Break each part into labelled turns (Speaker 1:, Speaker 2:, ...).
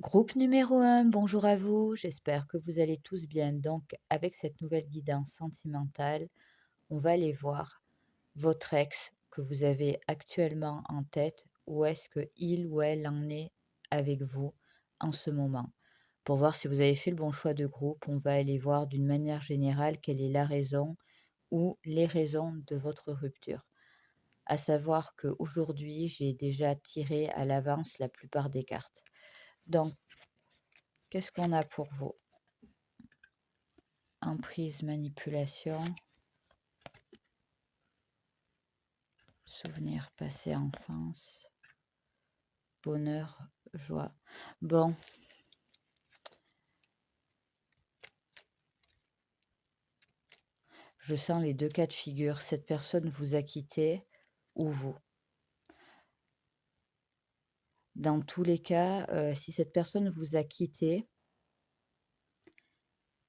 Speaker 1: Groupe numéro 1, bonjour à vous, j'espère que vous allez tous bien. Donc, avec cette nouvelle guidance sentimentale, on va aller voir votre ex que vous avez actuellement en tête, où est-ce que il ou elle en est avec vous en ce moment. Pour voir si vous avez fait le bon choix de groupe, on va aller voir d'une manière générale quelle est la raison ou les raisons de votre rupture. À savoir qu'aujourd'hui, j'ai déjà tiré à l'avance la plupart des cartes. Donc, qu'est-ce qu'on a pour vous? Emprise, manipulation, souvenirs passés, enfance, bonheur, joie. Bon, je sens les 2 cas de figure. Cette personne vous a quitté ou vous. Dans tous les cas, si cette personne vous a quitté,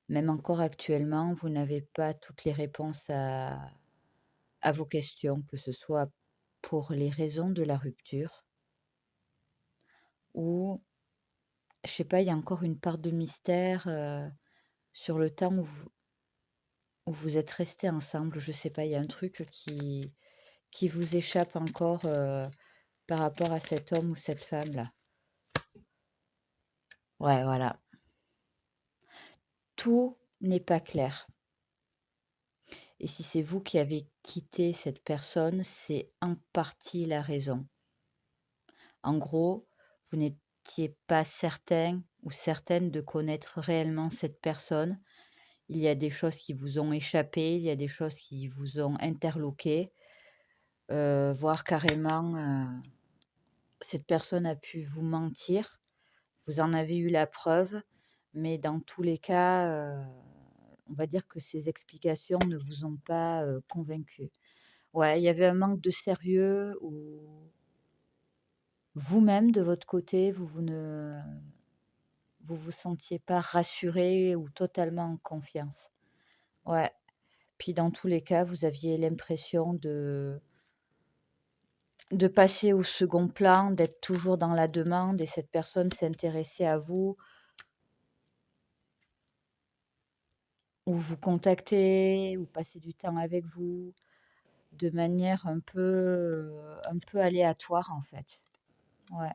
Speaker 1: même encore actuellement, vous n'avez pas toutes les réponses à vos questions, que ce soit pour les raisons de la rupture ou, je sais pas, il y a encore une part de mystère, sur le temps où vous êtes restés ensemble, je sais pas, il y a un truc qui vous échappe encore, par rapport à cet homme ou cette femme-là. Ouais, voilà. Tout n'est pas clair et si c'est vous qui avez quitté cette personne, c'est en partie la raison. En gros, vous n'étiez pas certain ou certaine de connaître réellement cette personne. Il y a des choses qui vous ont échappé, il y a des choses qui vous ont interloqué, voire carrément, cette personne a pu vous mentir, vous en avez eu la preuve, mais dans tous les cas, on va dire que ces explications ne vous ont pas, convaincu. Ouais, il y avait un manque de sérieux ou vous-même de votre côté, vous sentiez pas rassuré ou totalement en confiance. Ouais, puis dans tous les cas, vous aviez l'impression de passer au second plan, d'être toujours dans la demande et cette personne s'intéressait à vous ou vous contacter ou passer du temps avec vous de manière un peu aléatoire, en fait. Ouais.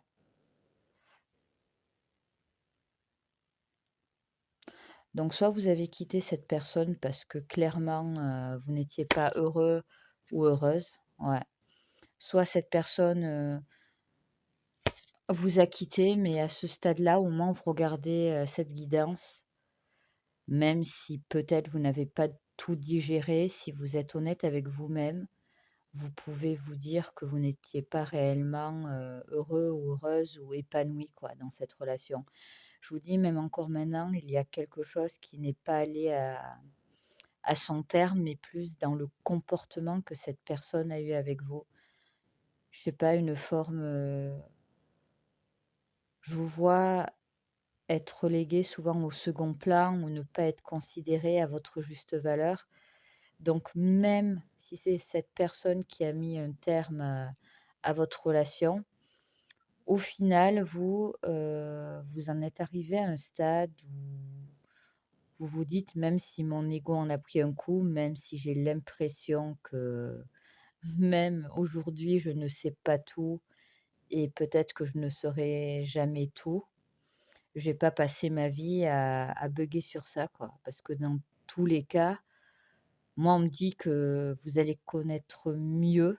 Speaker 1: Donc soit vous avez quitté cette personne parce que clairement, vous n'étiez pas heureux ou heureuse, ouais. Soit cette personne, vous a quitté, mais à ce stade-là, au moins vous regardez, cette guidance, même si peut-être vous n'avez pas tout digéré, si vous êtes honnête avec vous-même, vous pouvez vous dire que vous n'étiez pas réellement, heureux ou heureuse ou épanoui, quoi, dans cette relation. Je vous dis, même encore maintenant, il y a quelque chose qui n'est pas allé à son terme, mais plus dans le comportement que cette personne a eu avec vous. Je sais pas, une forme, je vous vois être relégué souvent au second plan ou ne pas être considéré à votre juste valeur. Donc même si c'est cette personne qui a mis un terme à votre relation, au final, vous en êtes arrivé à un stade où vous vous dites: «Même si mon ego en a pris un coup, même si j'ai l'impression que même aujourd'hui je ne sais pas tout et peut-être que je ne saurai jamais tout, je vais pas passer ma vie à bugger sur ça, quoi». Parce que dans tous les cas, moi on me dit que vous allez connaître mieux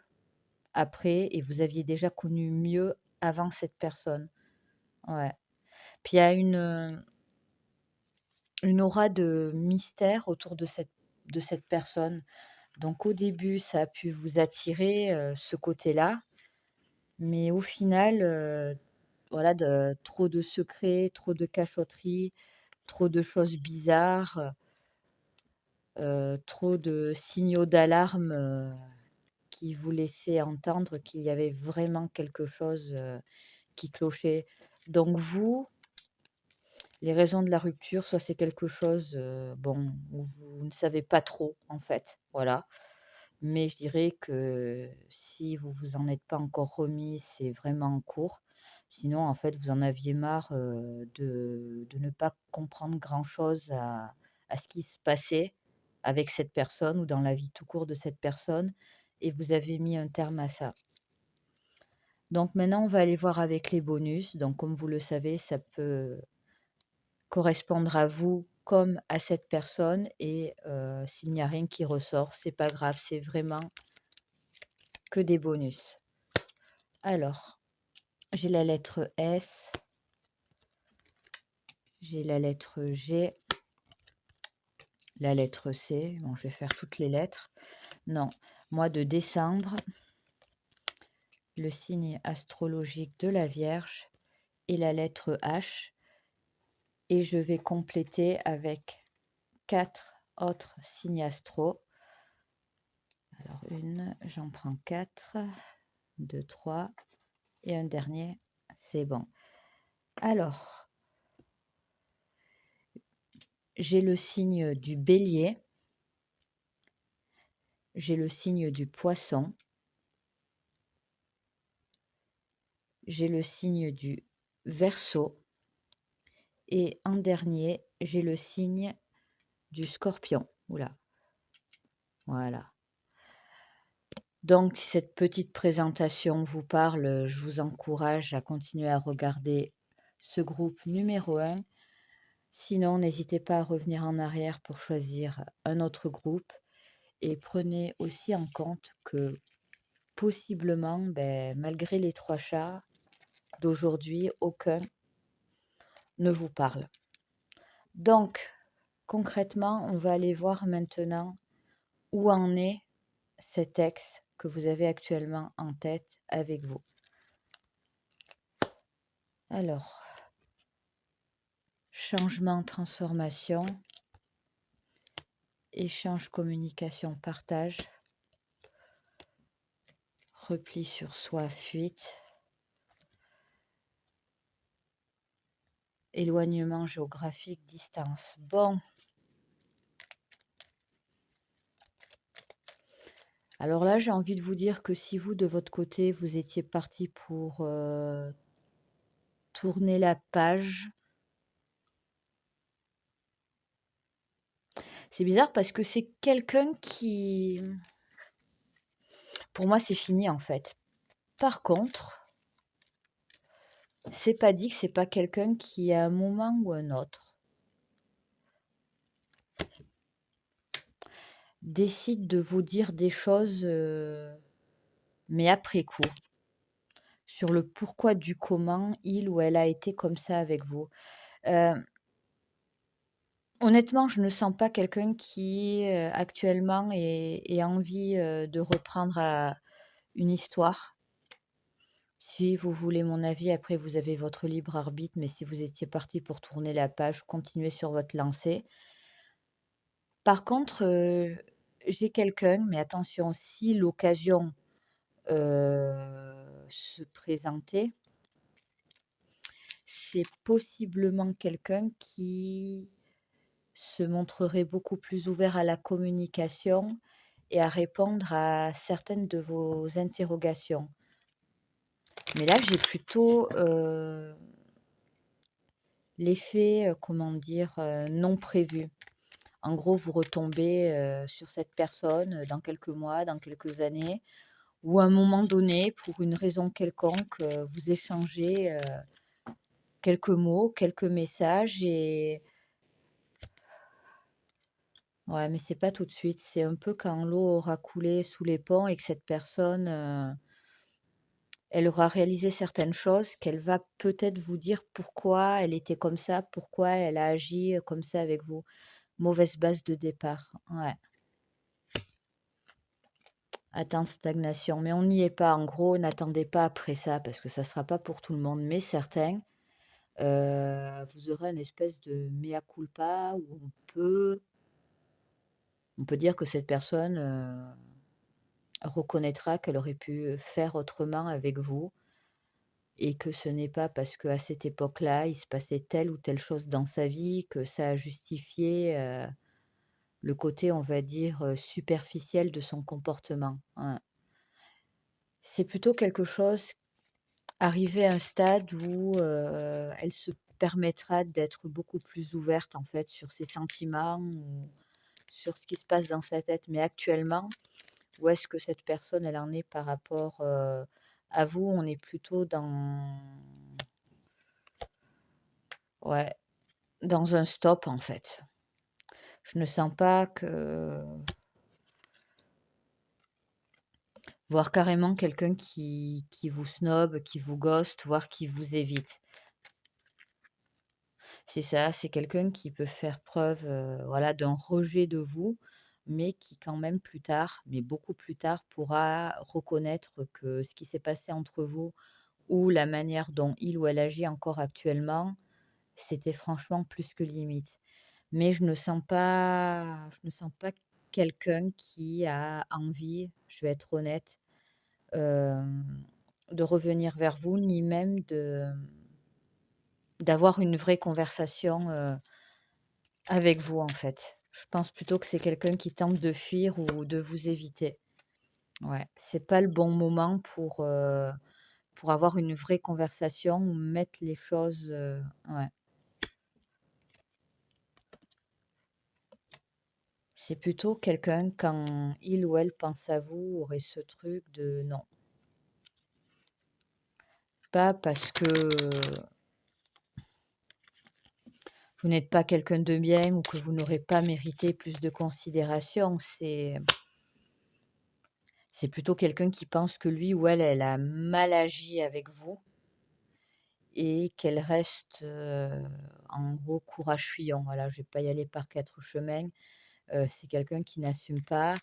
Speaker 1: après et vous aviez déjà connu mieux avant cette personne. Ouais. Puis il y a une aura de mystère autour de cette personne. Donc au début, ça a pu vous attirer, ce côté-là, mais au final, voilà, de trop de secrets, trop de cachotterie, trop de choses bizarres, trop de signaux d'alarme, qui vous laissaient entendre qu'il y avait vraiment quelque chose, qui clochait. Donc vous, les raisons de la rupture, soit c'est quelque chose, bon, où vous ne savez pas trop, en fait, voilà. Mais je dirais que si vous vous en êtes pas encore remis, c'est vraiment en cours. Sinon, en fait, vous en aviez marre, de ne pas comprendre grand-chose à ce qui se passait avec cette personne ou dans la vie tout court de cette personne et vous avez mis un terme à ça. Donc maintenant, on va aller voir avec les bonus. Donc comme vous le savez, ça peut correspondre à vous comme à cette personne et s'il n'y a rien qui ressort, c'est pas grave, c'est vraiment que des bonus. Alors, j'ai la lettre S, j'ai la lettre G, la lettre C. Bon, je vais faire toutes les lettres. Non, mois de décembre, le signe astrologique de la Vierge et la lettre H. Et je vais compléter avec 4 autres signes astro. Alors j'en prends 4, 2, 3 et un dernier, c'est bon. Alors, j'ai le signe du Bélier, j'ai le signe du Poisson, j'ai le signe du Verseau et en dernier, j'ai le signe du Scorpion. Oula, voilà. Donc, si cette petite présentation vous parle, je vous encourage à continuer à regarder ce groupe numéro 1. Sinon, n'hésitez pas à revenir en arrière pour choisir un autre groupe et prenez aussi en compte que possiblement, malgré les 3 chats d'aujourd'hui, aucun ne vous parle. Donc, concrètement, on va aller voir maintenant où en est cet ex que vous avez actuellement en tête avec vous. Alors, changement, transformation, échange, communication, partage, repli sur soi, fuite, éloignement géographique, distance. Bon. Alors là, j'ai envie de vous dire que si vous, de votre côté, vous étiez parti pour tourner la page, c'est bizarre parce que c'est quelqu'un qui, pour moi, c'est fini en fait. Par contre, c'est pas dit que c'est pas quelqu'un qui, à un moment ou un autre, décide de vous dire des choses, mais après coup, sur le pourquoi du comment il ou elle a été comme ça avec vous. Euh, Honnêtement, je ne sens pas quelqu'un qui, actuellement ait envie, de reprendre une histoire. Si vous voulez mon avis, après vous avez votre libre arbitre, mais si vous étiez parti pour tourner la page, continuez sur votre lancée. Par contre, j'ai quelqu'un, mais attention, si l'occasion, se présentait, c'est possiblement quelqu'un qui se montrerait beaucoup plus ouvert à la communication et à répondre à certaines de vos interrogations. Mais là, j'ai plutôt, l'effet, comment dire? Non prévu. En gros, vous retombez, sur cette personne, dans quelques mois, dans quelques années ou à un moment donné, pour une raison quelconque, vous échangez, quelques mots, quelques messages et ouais, mais c'est pas tout de suite. C'est un peu quand l'eau aura coulé sous les ponts et que cette personne, elle aura réalisé certaines choses, qu'elle va peut-être vous dire pourquoi elle était comme ça, pourquoi elle a agi, comme ça avec vous. Mauvaise base de départ, ouais. Attente, stagnation, mais on n'y est pas. En gros, n'attendez pas après ça parce que ça sera pas pour tout le monde, mais certains, vous aurez une espèce de mea culpa où on peut dire que cette personne, reconnaîtra qu'elle aurait pu faire autrement avec vous et que ce n'est pas parce qu'à cette époque-là, il se passait telle ou telle chose dans sa vie que ça a justifié, le côté, on va dire, superficiel de son comportement. Ouais. C'est plutôt quelque chose arriver à un stade où, elle se permettra d'être beaucoup plus ouverte, en fait, sur ses sentiments ou sur ce qui se passe dans sa tête. Mais actuellement, où est-ce que cette personne, elle en est par rapport, à vous? On est plutôt dans ouais, dans un stop, en fait. Je ne sens pas que voire carrément quelqu'un qui vous snobe, qui vous ghost, voire qui vous évite. C'est ça, c'est quelqu'un qui peut faire preuve, voilà, d'un rejet de vous, mais qui quand même plus tard, mais beaucoup plus tard, pourra reconnaître que ce qui s'est passé entre vous ou la manière dont il ou elle agit encore actuellement, c'était franchement plus que limite. Mais je ne sens pas quelqu'un qui a envie, je vais être honnête, hem, de revenir vers vous, ni même d'avoir une vraie conversation, avec vous, en fait. Je pense plutôt que c'est quelqu'un qui tente de fuir ou de vous éviter. Ouais, c'est pas le bon moment pour avoir une vraie conversation ou mettre les choses, ouais. C'est plutôt quelqu'un, quand il ou elle pense à vous, aurait ce truc de non. Pas parce que vous n'êtes pas quelqu'un de bien ou que vous n'aurez pas mérité plus de considération, c'est plutôt quelqu'un qui pense que lui ou elle, elle a mal agi avec vous et qu'elle reste, en gros courage-fuyant. Voilà, je vais pas y aller par 4 chemins. C'est quelqu'un qui n'assume pas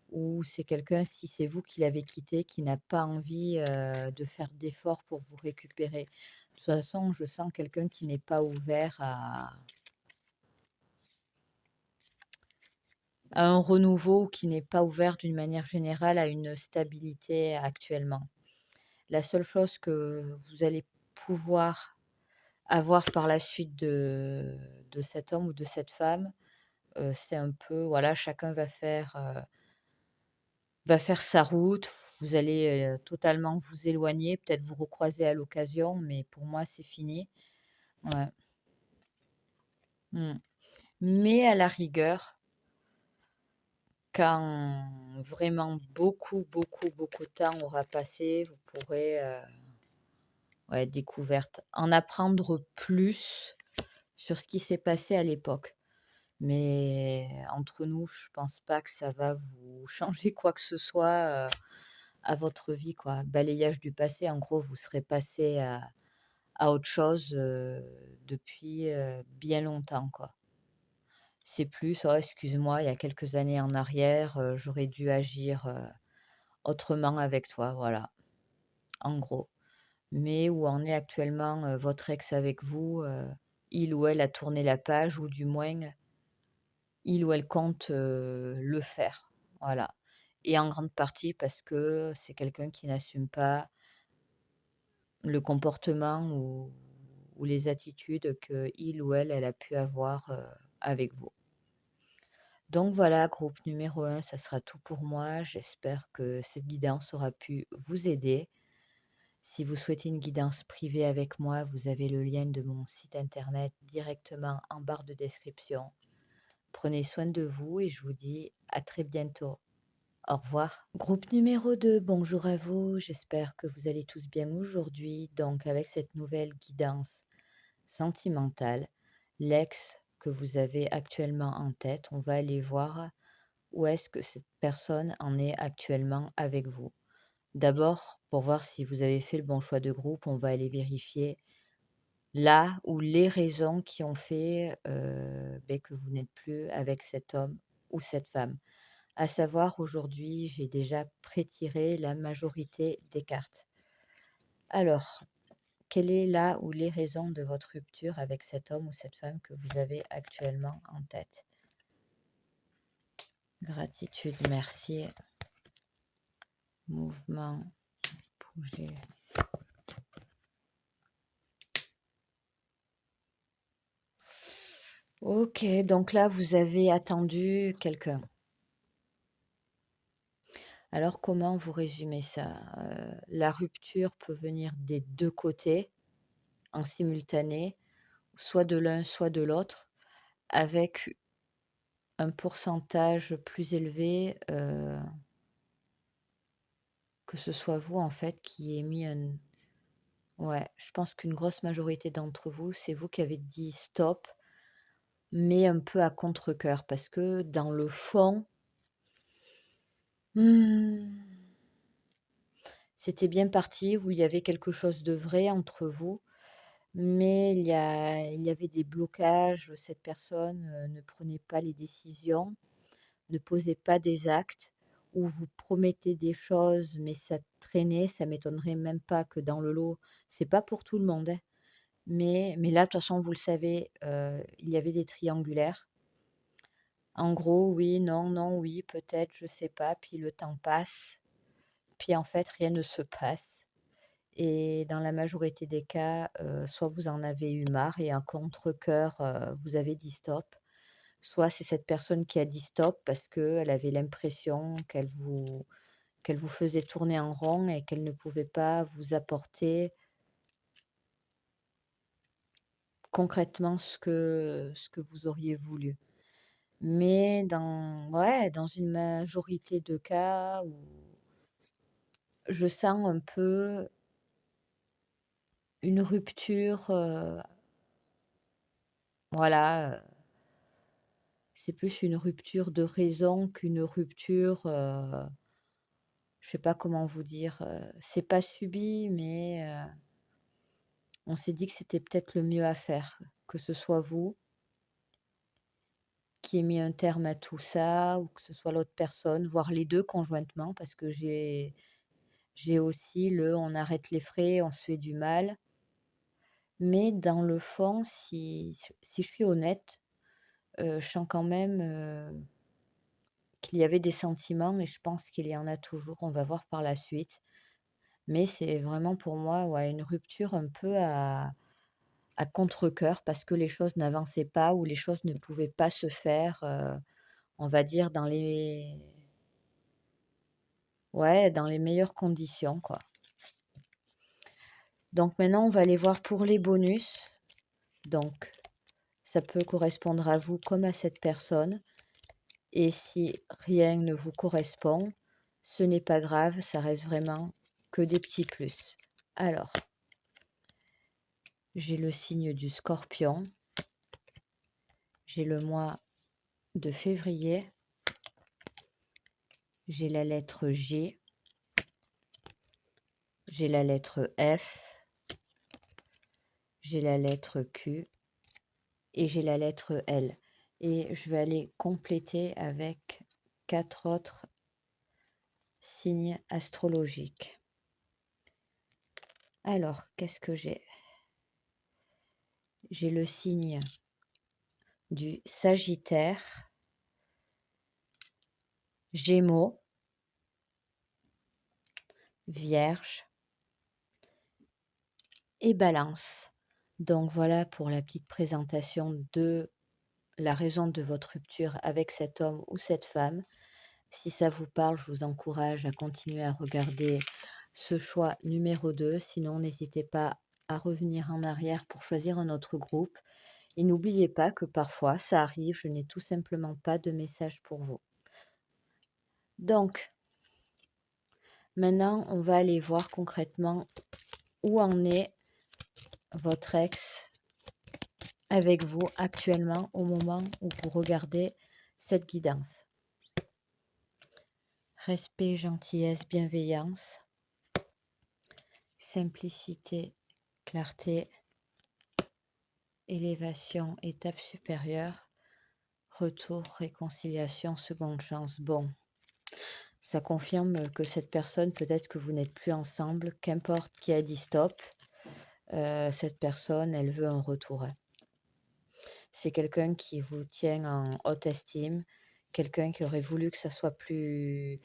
Speaker 1: ou c'est quelqu'un, si c'est vous qui l'avez quitté, qui n'a pas envie, de faire d'efforts pour vous récupérer. De toute façon, je sens quelqu'un qui n'est pas ouvert à un renouveau ou qui n'est pas ouvert d'une manière générale à une stabilité actuellement. La seule chose que vous allez pouvoir avoir par la suite de cet homme ou de cette femme, c'est un peu voilà, chacun va faire sa route. Vous allez, totalement vous éloigner, peut-être vous recroiser à l'occasion, mais pour moi, c'est fini. Ouais. Mmh. Mais à la rigueur, quand vraiment beaucoup, beaucoup, beaucoup de temps aura passé, vous pourrez, ouais, découverte, en apprendre plus sur ce qui s'est passé à l'époque. Mais entre nous, je pense pas que ça va vous changer quoi que ce soit, à votre vie, quoi. Balayage du passé, en gros, vous serez passé à autre chose, depuis, bien longtemps, quoi. C'est plus: «Oh excuse-moi, il y a quelques années en arrière, j'aurais dû agir, autrement avec toi», voilà, en gros. Mais où en est actuellement, votre ex avec vous, il ou elle a tourné la page ou du moins il ou elle compte, le faire, voilà et en grande partie parce que c'est quelqu'un qui n'assume pas le comportement ou les attitudes qu'il ou elle a pu avoir, avec vous. Donc voilà, groupe numéro un, ça sera tout pour moi. J'espère que cette guidance aura pu vous aider. Si vous souhaitez une guidance privée avec moi, vous avez le lien de mon site internet directement en barre de description. Prenez soin de vous et je vous dis à très bientôt. Au revoir. Groupe numéro 2, bonjour à vous. J'espère que vous allez tous bien aujourd'hui. Donc avec cette nouvelle guidance sentimentale, l'ex que vous avez actuellement en tête, on va aller voir où est-ce que cette personne en est actuellement avec vous. D'abord, pour voir si vous avez fait le bon choix de groupe, on va aller vérifier là ou les raisons qui ont fait, que vous n'êtes plus avec cet homme ou cette femme. À savoir, aujourd'hui, j'ai déjà pré-tiré la majorité des cartes. Alors, quelle est là ou les raisons de votre rupture avec cet homme ou cette femme que vous avez actuellement en tête? Gratitude, merci. Mouvement, bouger. OK, donc là, vous avez attendu quelqu'un. Alors comment vous résumez ça? La rupture peut venir des 2 côtés, en simultané, soit de l'un, soit de l'autre, avec un pourcentage plus élevé, que ce soit vous, en fait, qui ait mis un ouais, je pense qu'une grosse majorité d'entre vous, c'est vous qui avez dit: «Stop», mais un peu à contre-cœur parce que dans le fond, mmh, c'était bien parti, où il y avait quelque chose de vrai entre vous, mais il y avait des blocages, cette personne, ne prenait pas les décisions, ne posait pas des actes, ou vous promettez des choses, mais ça traînait. Ça m'étonnerait même pas que dans le lot, c'est pas pour tout le monde, hein, mais là, de toute façon, vous le savez, il y avait des triangulaires. En gros, oui, non, non, oui, peut-être, je sais pas, puis le temps passe, puis en fait, rien ne se passe. Et dans la majorité des cas, soit vous en avez eu marre et à contre-cœur, vous avez dit stop, soit c'est cette personne qui a dit stop parce qu'elle avait l'impression qu'elle vous faisait tourner en rond et qu'elle ne pouvait pas vous apporter concrètement ce que vous auriez voulu. Mais dans ouais, dans une majorité de cas où je sens un peu une rupture, voilà, c'est plus une rupture de raison qu'une rupture, je sais pas comment vous dire, c'est pas subi, mais, on s'est dit que c'était peut-être le mieux à faire, que ce soit vous qui ait mis un terme à tout ça ou que ce soit l'autre personne, voire les 2 conjointement parce que j'ai aussi le: «On arrête les frais, on se fait du mal». Mais dans le fond, si je suis honnête, je sens quand même, qu'il y avait des sentiments et je pense qu'il y en a toujours. On va voir par la suite. Mais c'est vraiment pour moi, ouais, une rupture un peu à contre-cœur parce que les choses n'avançaient pas ou les choses ne pouvaient pas se faire, on va dire dans les meilleures conditions, quoi. Donc maintenant, on va aller voir pour les bonus. Donc ça peut correspondre à vous comme à cette personne. Et si rien ne vous correspond, ce n'est pas grave, ça reste vraiment que des petits plus. Alors, j'ai le signe du Scorpion, j'ai le mois de février, j'ai la lettre G, j'ai la lettre F, j'ai la lettre Q et j'ai la lettre L. Et je vais aller compléter avec 4 autres signes astrologiques. Alors, qu'est-ce que j'ai? J'ai le signe du Sagittaire, Gémeaux, Vierge et Balance. Donc voilà pour la petite présentation de la raison de votre rupture avec cet homme ou cette femme. Si ça vous parle, je vous encourage à continuer à regarder ce choix numéro 2. Sinon, n'hésitez pas à revenir en arrière pour choisir un autre groupe. Et n'oubliez pas que parfois, ça arrive, je n'ai tout simplement pas de message pour vous. Donc, maintenant, on va aller voir concrètement où en est votre ex avec vous actuellement au moment où vous regardez cette guidance. Respect, gentillesse, bienveillance, simplicité, clarté, élévation, étape supérieure, retour, réconciliation, seconde chance. Bon, ça confirme que cette personne, peut-être que vous n'êtes plus ensemble, qu'importe qui a dit stop, cette personne, elle veut un retour. C'est quelqu'un qui vous tient en haute estime, quelqu'un qui aurait voulu que ça soit plus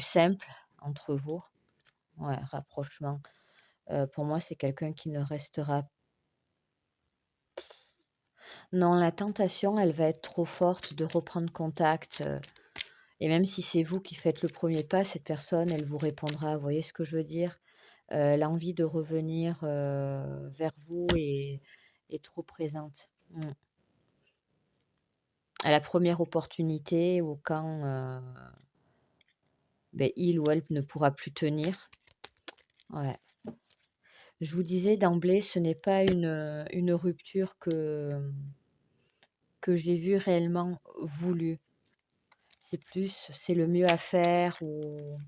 Speaker 1: simple entre vous. Ouais, rapprochement. Pour moi, c'est quelqu'un qui ne restera non, la tentation, elle va être trop forte de reprendre contact, et même si c'est vous qui faites le premier pas, cette personne, elle vous répondra. Vous voyez ce que je veux dire? L'envie de revenir, vers vous est trop présente. Mmh. À la première opportunité ou quand, il ou elle ne pourra plus tenir. Ouais. Je vous disais d'emblée, ce n'est pas une rupture que j'ai vue réellement voulue. C'est le mieux à faire ou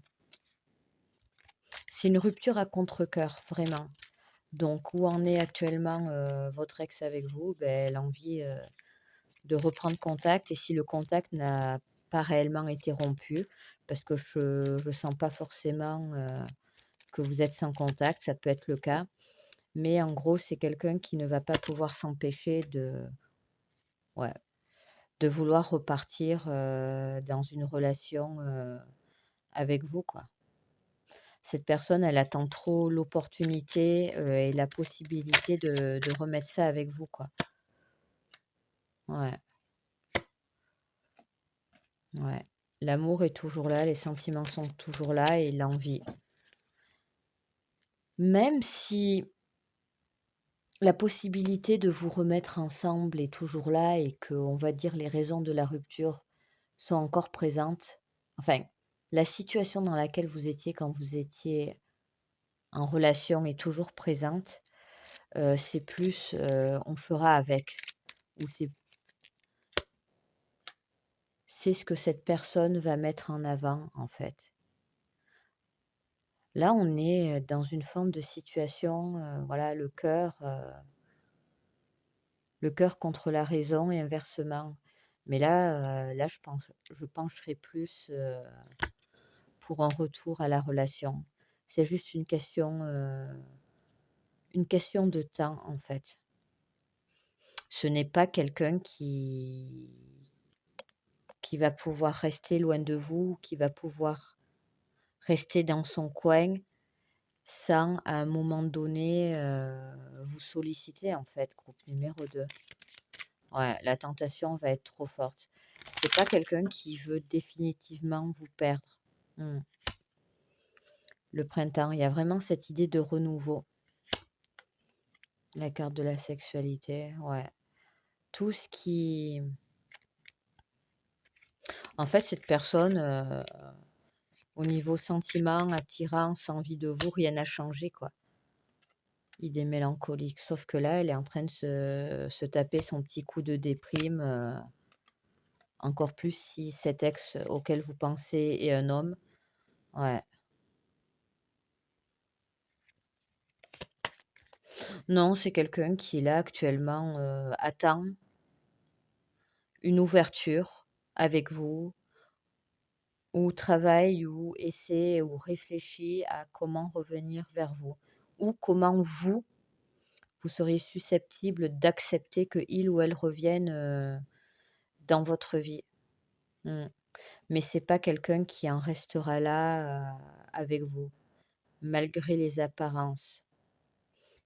Speaker 1: c'est une rupture à contre-cœur, vraiment. Donc où en est actuellement, votre ex avec vous? L'envie, de reprendre contact et si le contact n'a pas réellement été rompu, parce que je sens pas forcément, que vous êtes sans contact, ça peut être le cas. Mais en gros, c'est quelqu'un qui ne va pas pouvoir s'empêcher ouais, de vouloir repartir, dans une relation, avec vous, quoi. Cette personne, elle attend trop l'opportunité, et la possibilité de remettre ça avec vous, quoi. Ouais, ouais. L'amour est toujours là, les sentiments sont toujours là et l'envie. Même si la possibilité de vous remettre ensemble est toujours là et que, on va dire, les raisons de la rupture sont encore présentes. Enfin, la situation dans laquelle vous étiez quand vous étiez en relation est toujours présente. C'est plus, on fera avec ou c'est ce que cette personne va mettre en avant, en fait. Là, on est, dans une forme de situation, voilà, le cœur contre la raison et inversement. Mais là, je pencherai plus, pour un retour à la relation. C'est juste une question de temps, en fait. Ce n'est pas quelqu'un qui va pouvoir rester loin de vous, qui va pouvoir rester dans son coin sans, à un moment donné, vous solliciter, en fait, groupe numéro 2. Ouais, la tentation va être trop forte. C'est pas quelqu'un qui veut définitivement vous perdre. Mmh. Le printemps, il y a vraiment cette idée de renouveau. La carte de la sexualité, ouais. Tout ce qui en fait, cette personne, au niveau sentiment, attirance, envie de vous, rien n'a changé, quoi. Idée mélancolique. Sauf que là, elle est en train de se taper son petit coup de déprime, encore plus si cet ex auquel vous pensez est un homme. Ouais. Non, c'est quelqu'un qui là actuellement, attend une ouverture avec vous, ou travaille, ou essaie, ou réfléchit à comment revenir vers vous, ou comment vous seriez susceptible d'accepter qu'il ou elle revienne, dans votre vie. Mmh. Mais c'est pas quelqu'un qui en restera là, avec vous, malgré les apparences.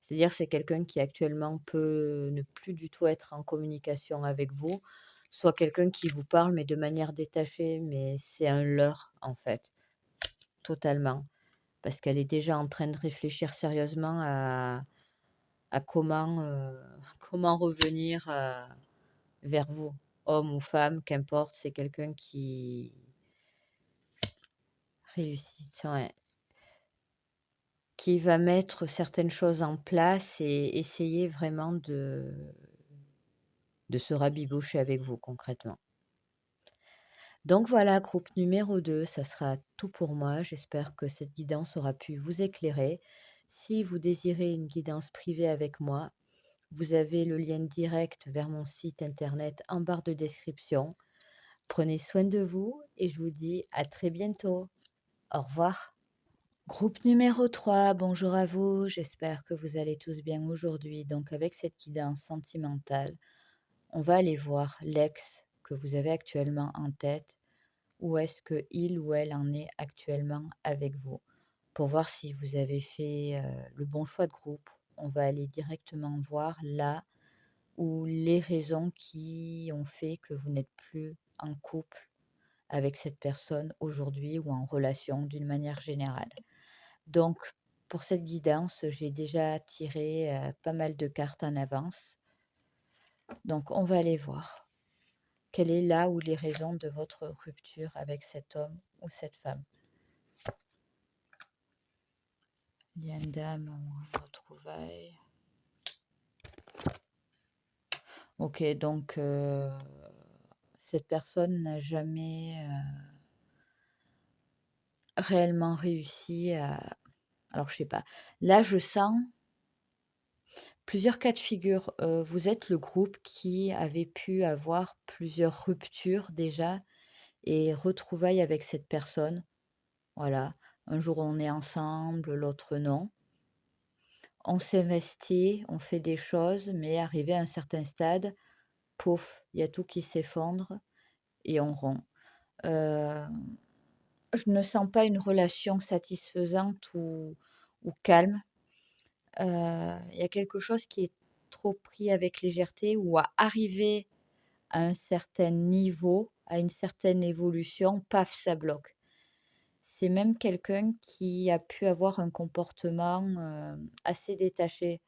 Speaker 1: C'est-à-dire, c'est quelqu'un qui actuellement peut ne plus du tout être en communication avec vous, soit quelqu'un qui vous parle, mais de manière détachée, mais c'est un leurre, en fait, totalement. Parce qu'elle est déjà en train de réfléchir sérieusement à comment, comment revenir, vers vous. Homme ou femme, qu'importe, c'est quelqu'un qui réussit, ouais, qui va mettre certaines choses en place et essayer vraiment de se rabibocher avec vous concrètement. Donc voilà, groupe numéro 2, ça sera tout pour moi. J'espère que cette guidance aura pu vous éclairer. Si vous désirez une guidance privée avec moi, vous avez le lien direct vers mon site internet en barre de description. Prenez soin de vous et je vous dis à très bientôt. Au revoir. Groupe numéro 3, bonjour à vous. J'espère que vous allez tous bien aujourd'hui. Donc avec cette guidance sentimentale, on va aller voir l'ex que vous avez actuellement en tête. Où est-ce que il ou elle en est actuellement avec vous? Pour voir si vous avez fait, le bon choix de groupe. On va aller directement voir là où les raisons qui ont fait que vous n'êtes plus en couple avec cette personne aujourd'hui ou en relation d'une manière générale. Donc, pour cette guidance, j'ai déjà tiré pas mal de cartes en avance. Donc, on va aller voir. Quelle est là ou les raisons de votre rupture avec cet homme ou cette femme? Lien d'âme ou retrouvailles. Ok, donc cette personne n'a jamais réellement réussi à... Alors, je sais pas. Là, je sens plusieurs cas de figure. Vous êtes le groupe qui avait pu avoir plusieurs ruptures déjà et retrouvailles avec cette personne. Voilà. Un jour, on est ensemble, l'autre non. On s'investit, on fait des choses, mais arrivé à un certain stade, pouf, il y a tout qui s'effondre et on rompt. Heu, je ne sens pas une relation satisfaisante ou calme. Il y a quelque chose qui est trop pris avec légèreté ou à arriver à un certain niveau, à une certaine évolution, paf, ça bloque. C'est même quelqu'un qui a pu avoir un comportement, assez détaché.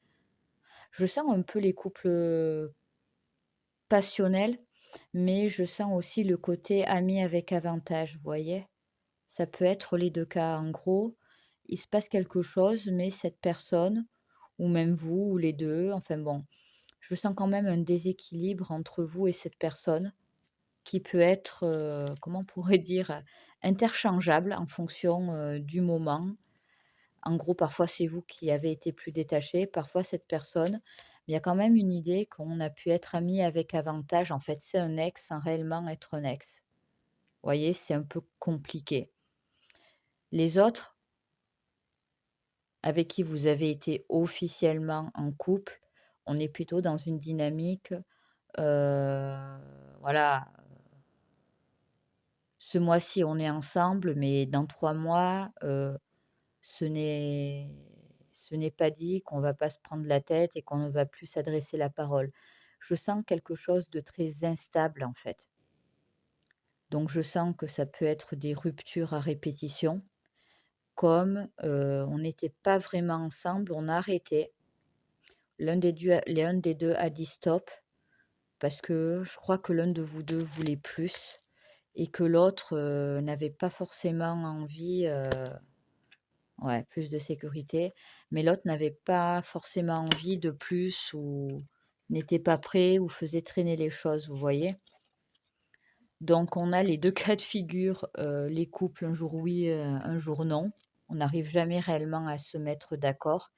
Speaker 1: Je sens un peu les couples, passionnels, mais je sens aussi le côté ami avec avantage, vous voyez? Ça peut être les 2 cas. En gros, il se passe quelque chose, mais cette personne, ou même vous, ou les 2, enfin bon, je sens quand même un déséquilibre entre vous et cette personne qui peut être, comment on pourrait dire? Interchangeable en fonction, du moment. En gros, parfois, c'est vous qui avez été plus détaché, parfois cette personne. Mais il y a quand même une idée qu'on a pu être amis avec avantage. En fait, c'est un ex sans réellement être un ex. Vous voyez, c'est un peu compliqué. Les autres, avec qui vous avez été officiellement en couple, on est plutôt dans une dynamique, voilà, ce mois-ci, on est ensemble, mais dans 3 mois, ce n'est ce n'est pas dit qu'on va pas se prendre la tête et qu'on ne va plus s'adresser la parole. Je sens quelque chose de très instable, en fait. Donc je sens que ça peut être des ruptures à répétition, comme, on n'était pas vraiment ensemble, on a arrêté. L'un des 2 a dit: «Stop», parce que je crois que l'un de vous 2 voulait plus et que l'autre, n'avait pas forcément envie, ouais, plus de sécurité, mais l'autre n'avait pas forcément envie de plus ou n'était pas prêt ou faisait traîner les choses, vous voyez? Donc on a les 2 cas de figure, les couples un jour oui, un jour non. On n'arrive jamais réellement à se mettre d'accord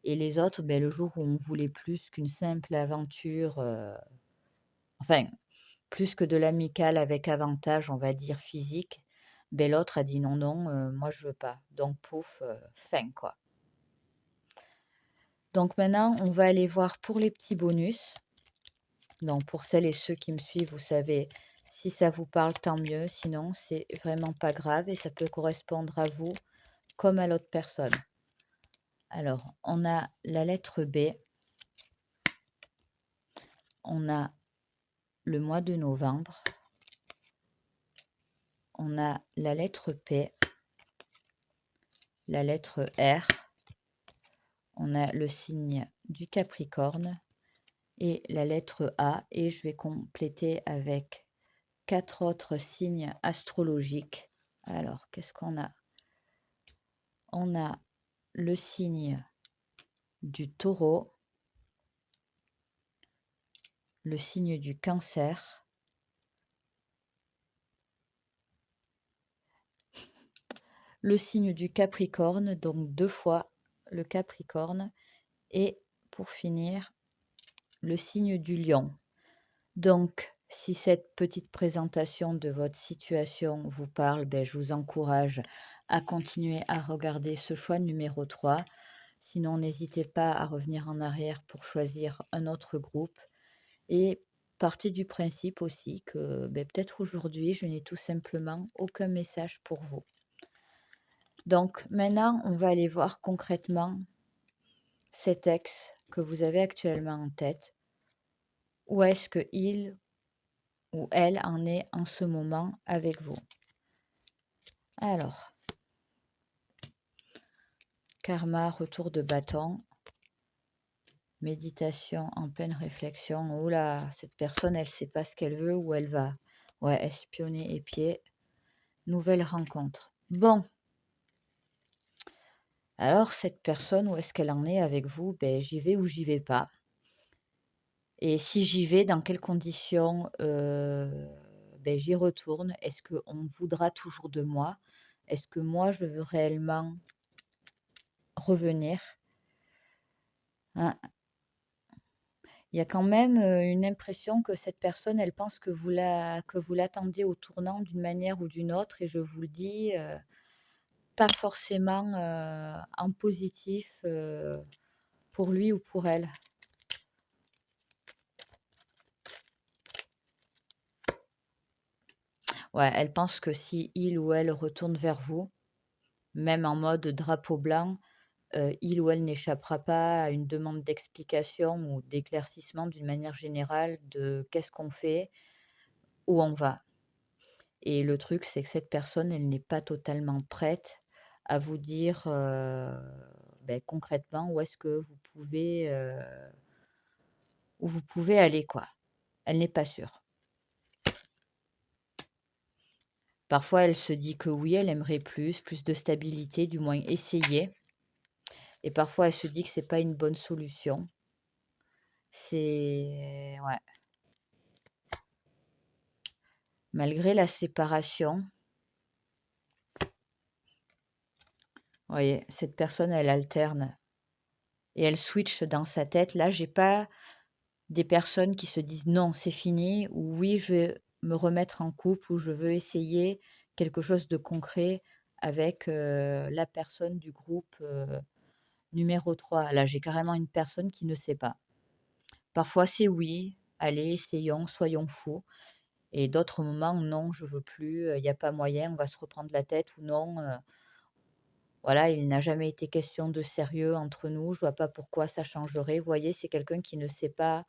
Speaker 1: et les autres, beh, le jour où on voulait plus qu'une simple aventure, enfin, plus que de l'amical avec avantage, on va dire physique, beh, l'autre a dit: «Non, non, moi je veux pas». Donc pouf, fin quoi. Donc maintenant, on va aller voir pour les petits bonus. Donc pour celles et ceux qui me suivent, vous savez, si ça vous parle, tant mieux. Sinon, c'est vraiment pas grave et ça peut correspondre à vous comme à l'autre personne. Alors, on a la lettre B, on a le mois de novembre, on a la lettre P, la lettre R, on a le signe du Capricorne et la lettre A. Et je vais compléter avec 4 autres signes astrologiques. Alors, qu'est-ce qu'on a? On a le signe du Taureau, le signe du Cancer, le signe du Capricorne, donc 2 fois le Capricorne et pour finir, le signe du Lion. Donc, si cette petite présentation de votre situation vous parle, ben, je vous encourage à continuer à regarder ce choix numéro 3. Sinon, n'hésitez pas à revenir en arrière pour choisir un autre groupe et partez du principe aussi que ben, peut-être aujourd'hui, je n'ai tout simplement aucun message pour vous. Donc maintenant, on va aller voir concrètement cet ex que vous avez actuellement en tête. Où est-ce que il où elle en est en ce moment avec vous. Alors, karma, retour de bâton, méditation en pleine réflexion. Oula, cette personne, elle sait pas ce qu'elle veut, où elle va. Ouais, espionner épier. Nouvelle rencontre. Bon. Alors, cette personne, où est-ce qu'elle en est avec vous? Ben, j'y vais ou j'y vais pas. Et si j'y vais, dans quelles conditions ben, j'y retourne? Est-ce qu'on voudra toujours de moi? Est-ce que moi, je veux réellement revenir? Hein? Il y a quand même une impression que cette personne, elle pense que que vous l'attendez au tournant d'une manière ou d'une autre, et je vous le dis, pas forcément en positif pour lui ou pour elle. Ouais, elle pense que si il ou elle retourne vers vous, même en mode drapeau blanc, il ou elle n'échappera pas à une demande d'explication ou d'éclaircissement d'une manière générale de qu'est-ce qu'on fait, où on va. Et le truc, c'est que cette personne, elle n'est pas totalement prête à vous dire beh, concrètement où vous pouvez aller, quoi. Elle n'est pas sûre. Parfois, elle se dit que oui, elle aimerait plus de stabilité, du moins essayer. Et parfois, elle se dit que c'est pas une bonne solution. C'est ouais. Malgré la séparation, vous voyez, cette personne, elle alterne et elle switch dans sa tête. Là, j'ai pas des personnes qui se disent: «Non, c'est fini» ou «Oui, je vais me remettre en couple» ou «Je veux essayer quelque chose de concret avec, la personne du groupe, numéro 3». Là, j'ai carrément une personne qui ne sait pas. Parfois, c'est «Oui, allez, essayons, soyons fous», et d'autres moments: «Non, je veux plus, il y a pas moyen, on va se reprendre la tête» ou «Non, voilà, il n'a jamais été question de sérieux entre nous, je vois pas pourquoi ça changerait». Vous voyez, c'est quelqu'un qui ne sait pas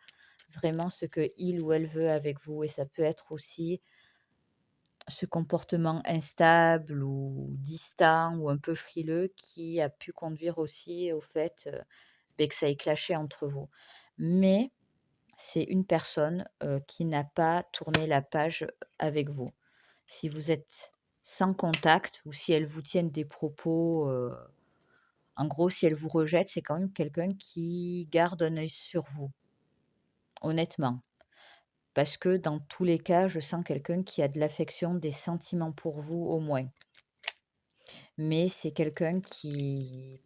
Speaker 1: vraiment ce que il ou elle veut avec vous, et ça peut être aussi ce comportement instable ou distant ou un peu frileux qui a pu conduire aussi au fait, beh, que ça ait clashé entre vous. Mais c'est une personne, qui n'a pas tourné la page avec vous. Si vous êtes sans contact ou si elle vous tienne des propos, en gros, si elle vous rejette, c'est quand même quelqu'un qui garde un œil sur vous, honnêtement. Parce que dans tous les cas, je sens quelqu'un qui a de l'affection, des sentiments pour vous au moins. Mais c'est quelqu'un qui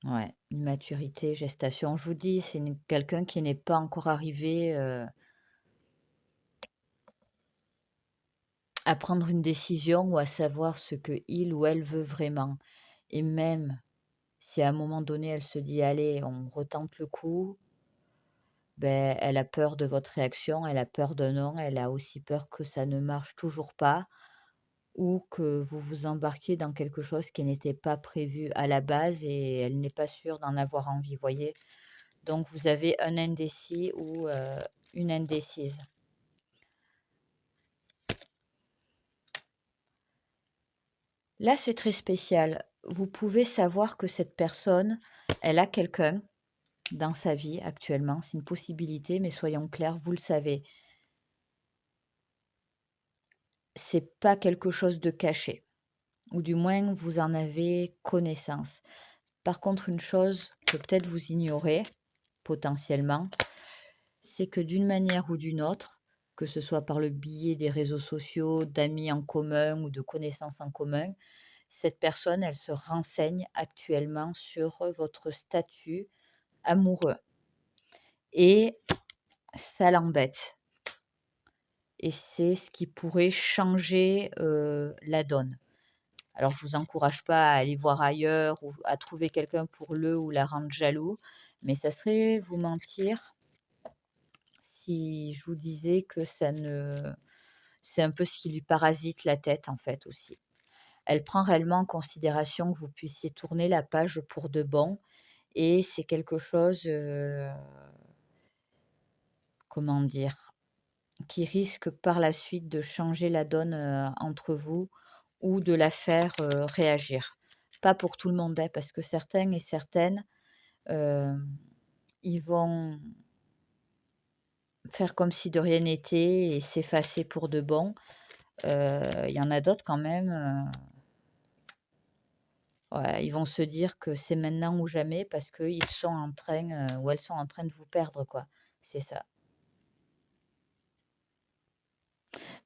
Speaker 1: ouais, immaturité, gestation. Je vous dis, c'est quelqu'un qui n'est pas encore arrivé, à prendre une décision ou à savoir ce que il ou elle veut vraiment. Et même si à un moment donné, elle se dit: «Allez, on retente le coup», ben, elle a peur de votre réaction, elle a peur de non, elle a aussi peur que ça ne marche toujours pas ou que vous vous embarquiez dans quelque chose qui n'était pas prévu à la base et elle n'est pas sûre d'en avoir envie, voyez? Donc vous avez un indécis ou une indécise. Là, c'est très spécial. Vous pouvez savoir que cette personne, elle a quelqu'un dans sa vie actuellement. C'est une possibilité, mais soyons clairs, vous le savez. C'est pas quelque chose de caché, ou du moins vous en avez connaissance. Par contre, une chose que peut-être vous ignorez potentiellement, c'est que d'une manière ou d'une autre, que ce soit par le biais des réseaux sociaux, d'amis en commun ou de connaissances en commun, cette personne, elle se renseigne actuellement sur votre statut amoureux et ça l'embête, et c'est ce qui pourrait changer, la donne. Alors je vous encourage pas à aller voir ailleurs ou à trouver quelqu'un pour le ou la rendre jaloux, mais ça serait vous mentir si je vous disais que ça ne c'est un peu ce qui lui parasite la tête, en fait, aussi. Elle prend réellement en considération que vous puissiez tourner la page pour de bon, et c'est quelque chose, comment dire? Qui risque par la suite de changer la donne, entre vous ou de la faire, réagir. Pas pour tout le monde, hein, parce que certains et certaines, hem, ils vont faire comme si de rien n'était et s'effacer pour de bon. Il y en a d'autres quand même, ouais, ils vont se dire que c'est maintenant ou jamais parce qu'ils sont en train, ou elles sont en train de vous perdre, quoi. C'est ça.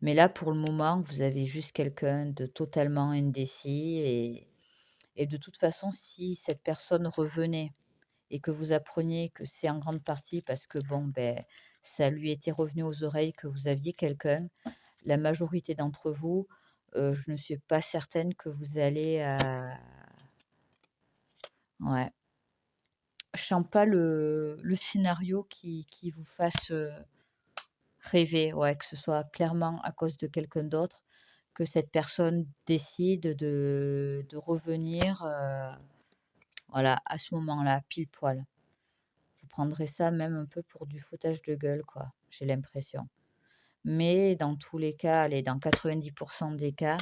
Speaker 1: Mais là, pour le moment, vous avez juste quelqu'un de totalement indécis et de toute façon, si cette personne revenait et que vous appreniez que c'est en grande partie parce que bon, ben, ça lui était revenu aux oreilles que vous aviez quelqu'un, la majorité d'entre vous, je ne suis pas certaine que vous allez ouais, je sens pas le scénario qui vous fasse, rêver, ouais, que ce soit clairement à cause de quelqu'un d'autre, que cette personne décide de revenir, voilà, à ce moment-là, pile poil. Vous prendrez ça même un peu pour du foutage de gueule, quoi, j'ai l'impression. Mais dans tous les cas, allez, dans 90 des cas,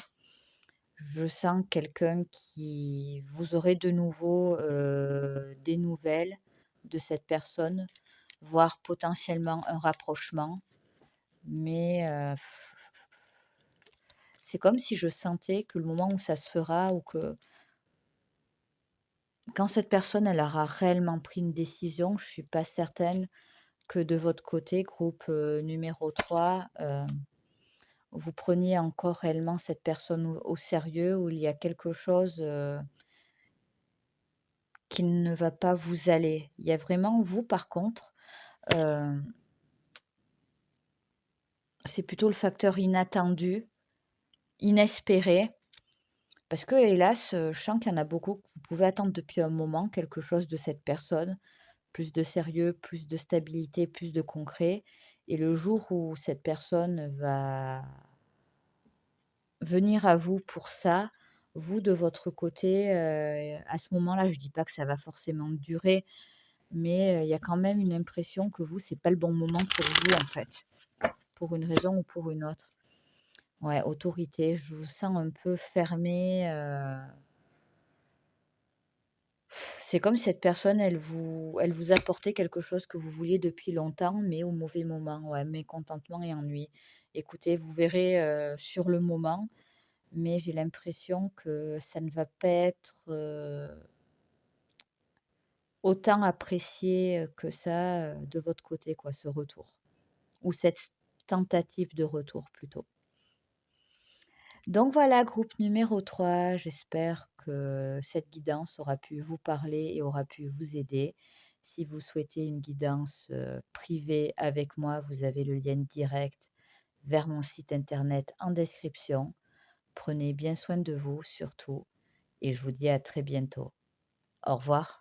Speaker 1: je sens quelqu'un qui vous aurez de nouveau, des nouvelles de cette personne, voire potentiellement un rapprochement. Mais, c'est comme si je sentais que le moment où ça se fera ou que quand cette personne, elle aura réellement pris une décision, je suis pas certaine que de votre côté, groupe, numéro 3, vous preniez encore réellement cette personne au sérieux, où il y a quelque chose, qui ne va pas vous aller. Il y a vraiment vous, par contre, hem, c'est plutôt le facteur inattendu, inespéré, parce que hélas, je sens qu'il y en a beaucoup que vous pouvez attendre depuis un moment quelque chose de cette personne. Plus de sérieux, plus de stabilité, plus de concret et le jour où cette personne va venir à vous pour ça, vous de votre côté, à ce moment-là, je dis pas que ça va forcément durer, mais, il y a quand même une impression que vous, c'est pas le bon moment pour vous, en fait, pour une raison ou pour une autre. Ouais, autorité, je vous sens un peu fermé, c'est comme si cette personne, elle vous apportait quelque chose que vous vouliez depuis longtemps, mais au mauvais moment. Ouais, mécontentement et ennui. Écoutez, vous verrez, sur le moment, mais j'ai l'impression que ça ne va pas être, autant apprécié, que ça, de votre côté, quoi, ce retour. Ou cette tentative de retour, plutôt. Donc voilà, groupe numéro 3. J'espère que cette guidance aura pu vous parler et aura pu vous aider. Si vous souhaitez une guidance, privée avec moi, vous avez le lien direct vers mon site internet en description. Prenez bien soin de vous surtout et je vous dis à très bientôt. Au revoir.